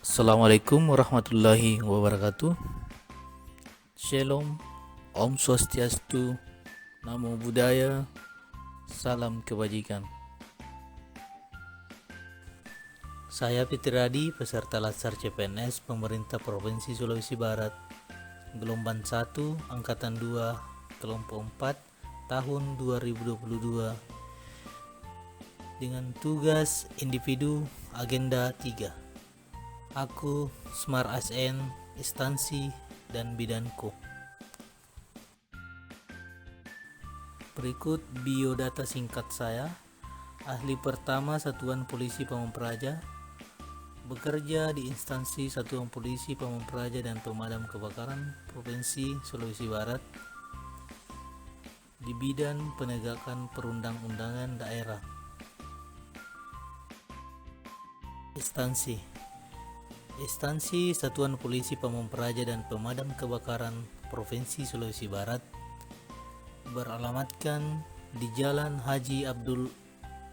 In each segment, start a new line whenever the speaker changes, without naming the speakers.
Assalamualaikum warahmatullahi wabarakatuh. Shalom, Om Swastiastu, Namo Buddhaya, Salam Kebajikan. Saya Fitradi, peserta Latsar CPNS Pemerintah Provinsi Sulawesi Barat, Gelombang 1, Angkatan 2, Kelompok 4, tahun 2022, dengan tugas individu agenda 3. Aku, Smart ASN, instansi, dan bidanku. Berikut biodata singkat saya. Ahli pertama Satuan Polisi Pamung Praja, bekerja di instansi Satuan Polisi Pamung Praja dan Pemadam Kebakaran Provinsi Sulawesi Barat di bidang penegakan perundang-undangan daerah. Instansi Satuan Polisi Pamung Praja dan Pemadam Kebakaran Provinsi Sulawesi Barat beralamatkan di Jalan Haji Abdul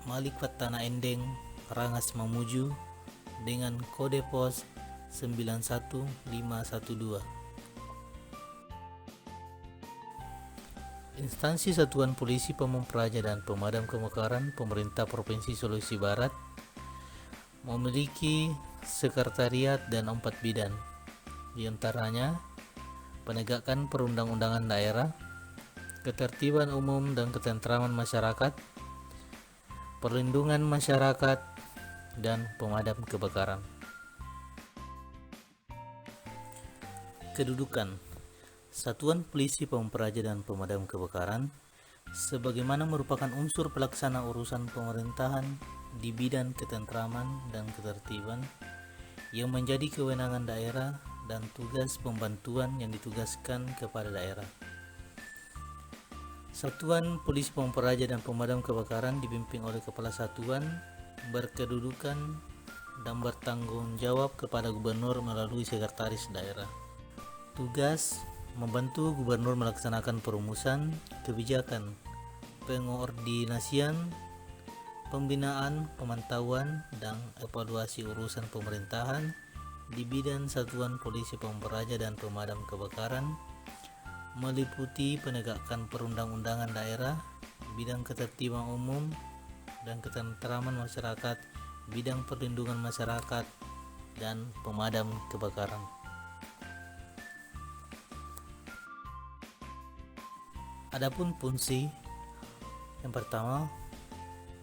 Malik Fatana Endeng, Rangas Mamuju, dengan kode pos 91512. Instansi Satuan Polisi Pamung Praja dan Pemadam Kebakaran Pemerintah Provinsi Sulawesi Barat memiliki sekretariat dan 4 bidang, di antaranya penegakan perundang-undangan daerah, ketertiban umum dan ketentraman masyarakat, perlindungan masyarakat, dan pemadam kebakaran. Kedudukan Satuan Polisi Pamung Praja dan Pemadam Kebakaran sebagaimana merupakan unsur pelaksana urusan pemerintahan di bidang ketentraman dan ketertiban yang menjadi kewenangan daerah dan tugas pembantuan yang ditugaskan kepada daerah. Satuan Polisi Pamung Praja dan Pemadam Kebakaran dipimpin oleh Kepala Satuan, berkedudukan dan bertanggung jawab kepada Gubernur melalui Sekretaris Daerah. Tugas membantu Gubernur melaksanakan perumusan kebijakan, pengordinasian, pembinaan, pemantauan, dan evaluasi urusan pemerintahan di bidang Satuan Polisi Pamung Praja dan Pemadam Kebakaran, meliputi penegakan perundang-undangan daerah, bidang ketertiban umum dan ketentraman masyarakat, bidang perlindungan masyarakat, dan pemadam kebakaran. Adapun fungsi yang pertama,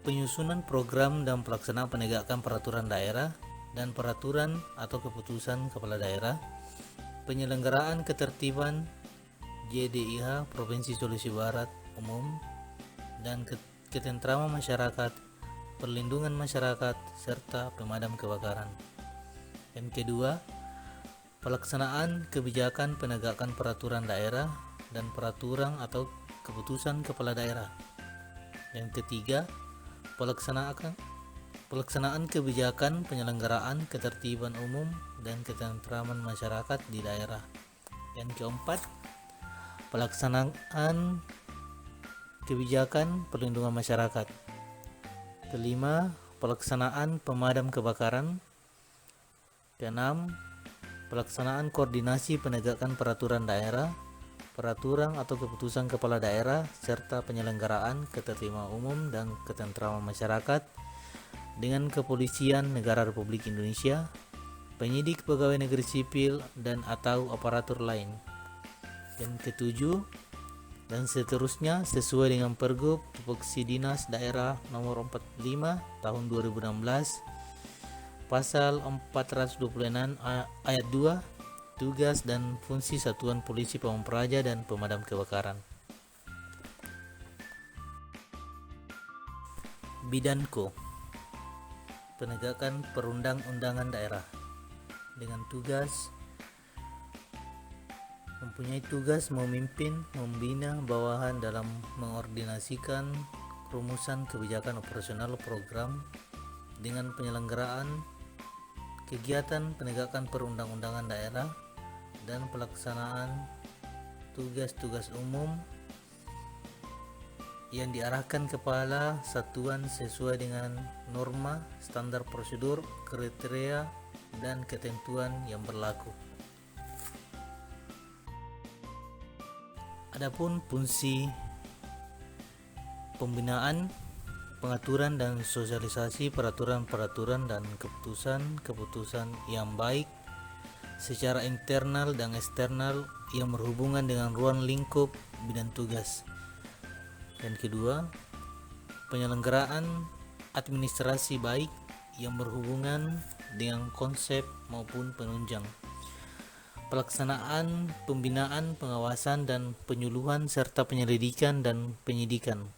penyusunan program dan pelaksanaan penegakan peraturan daerah dan peraturan atau keputusan kepala daerah, penyelenggaraan ketertiban JDIH Provinsi Sulawesi Barat umum dan ketentraman masyarakat, perlindungan masyarakat, serta pemadam kebakaran. Yang kedua, pelaksanaan kebijakan penegakan peraturan daerah dan peraturan atau keputusan kepala daerah. Yang ketiga, pelaksanaan kebijakan penyelenggaraan ketertiban umum dan ketentraman masyarakat di daerah. Yang keempat, pelaksanaan kebijakan perlindungan masyarakat. Kelima, pelaksanaan pemadam kebakaran. Keenam, pelaksanaan koordinasi penegakan peraturan daerah, peraturan atau keputusan kepala daerah, serta penyelenggaraan ketertiban umum dan ketentraman masyarakat dengan Kepolisian Negara Republik Indonesia, penyidik pegawai negeri sipil, dan atau aparatur lain. Yang ketujuh, dan seterusnya sesuai dengan Pergub Tupoksi Dinas Daerah Nomor 45 Tahun 2016, Pasal 426 Ayat 2, tugas dan fungsi Satuan Polisi Pamung Praja dan Pemadam Kebakaran. Bidanko, penegakan perundang-undangan daerah, dengan mempunyai tugas memimpin, membina bawahan dalam mengordinasikan rumusan kebijakan operasional program dengan penyelenggaraan kegiatan penegakan perundang-undangan daerah dan pelaksanaan tugas-tugas umum yang diarahkan kepala satuan sesuai dengan norma, standar prosedur, kriteria, dan ketentuan yang berlaku. Adapun fungsi pembinaan, pengaturan dan sosialisasi peraturan-peraturan dan keputusan-keputusan yang baik secara internal dan eksternal yang berhubungan dengan ruang lingkup bidang tugas. Yang kedua, penyelenggaraan administrasi baik yang berhubungan dengan konsep maupun penunjang. Pelaksanaan pembinaan, pengawasan dan penyuluhan serta penyelidikan dan penyidikan.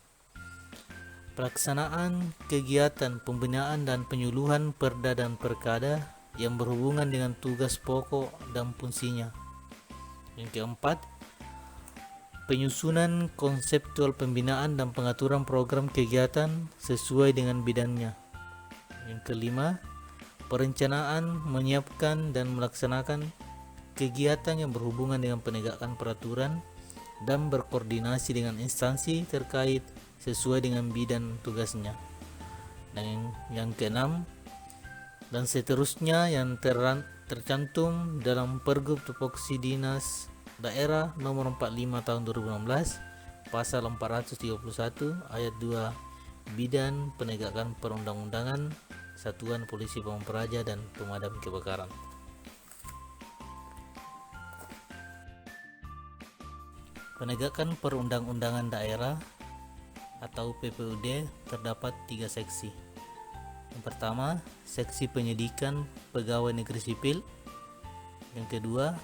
Pelaksanaan kegiatan pembinaan dan penyuluhan perda dan perkada yang berhubungan dengan tugas pokok dan fungsinya. Yang keempat, penyusunan konseptual pembinaan dan pengaturan program kegiatan sesuai dengan bidangnya. Yang kelima, perencanaan, menyiapkan dan melaksanakan kegiatan yang berhubungan dengan penegakan peraturan dan berkoordinasi dengan instansi terkait sesuai dengan bidang tugasnya. Dan yang keenam, dan seterusnya yang tercantum dalam Pergub Tupoksi Dinas Daerah Nomor 45 Tahun 2016 Pasal 431 Ayat 2 Bidang Penegakan Perundang-undangan Satuan Polisi Pamung Praja dan Pemadam Kebakaran. Penegakan perundang-undangan daerah atau PPUD terdapat 3 seksi. Yang pertama, seksi penyidikan pegawai negeri sipil. Yang kedua,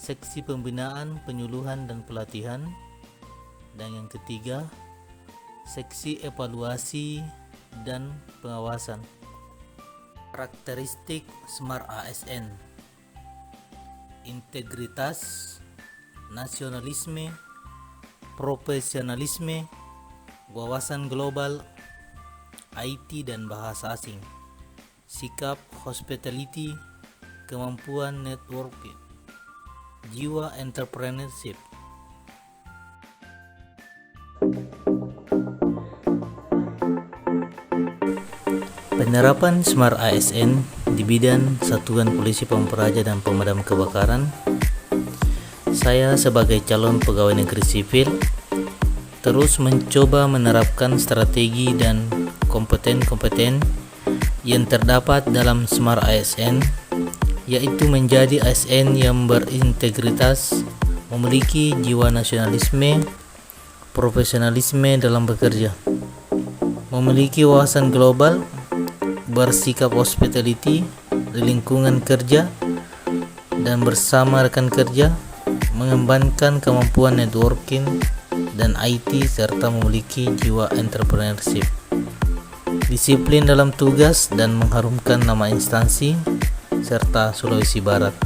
seksi pembinaan, penyuluhan dan pelatihan. Dan yang ketiga, seksi evaluasi dan pengawasan. Karakteristik Smart ASN: integritas, nasionalisme, profesionalisme, wawasan global, IT dan bahasa asing, sikap hospitality, kemampuan networking, jiwa entrepreneurship. Penerapan Smart ASN di bidang Satuan Polisi Pamung Praja dan Pemadam Kebakaran. Saya sebagai calon pegawai negeri sipil terus mencoba menerapkan strategi dan kompeten-kompeten yang terdapat dalam Smart ASN, yaitu menjadi ASN yang berintegritas, memiliki jiwa nasionalisme, profesionalisme dalam bekerja, memiliki wawasan global, bersikap hospitality di lingkungan kerja dan bersama rekan kerja, mengembangkan kemampuan networking dan IT serta memiliki jiwa entrepreneurship, disiplin dalam tugas dan mengharumkan nama instansi serta Sulawesi Barat.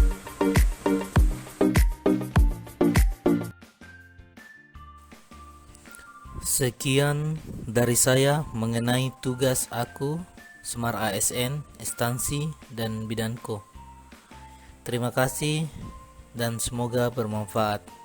Sekian dari saya mengenai tugas aku Smart ASN, instansi dan bidangku. Terima kasih dan semoga bermanfaat.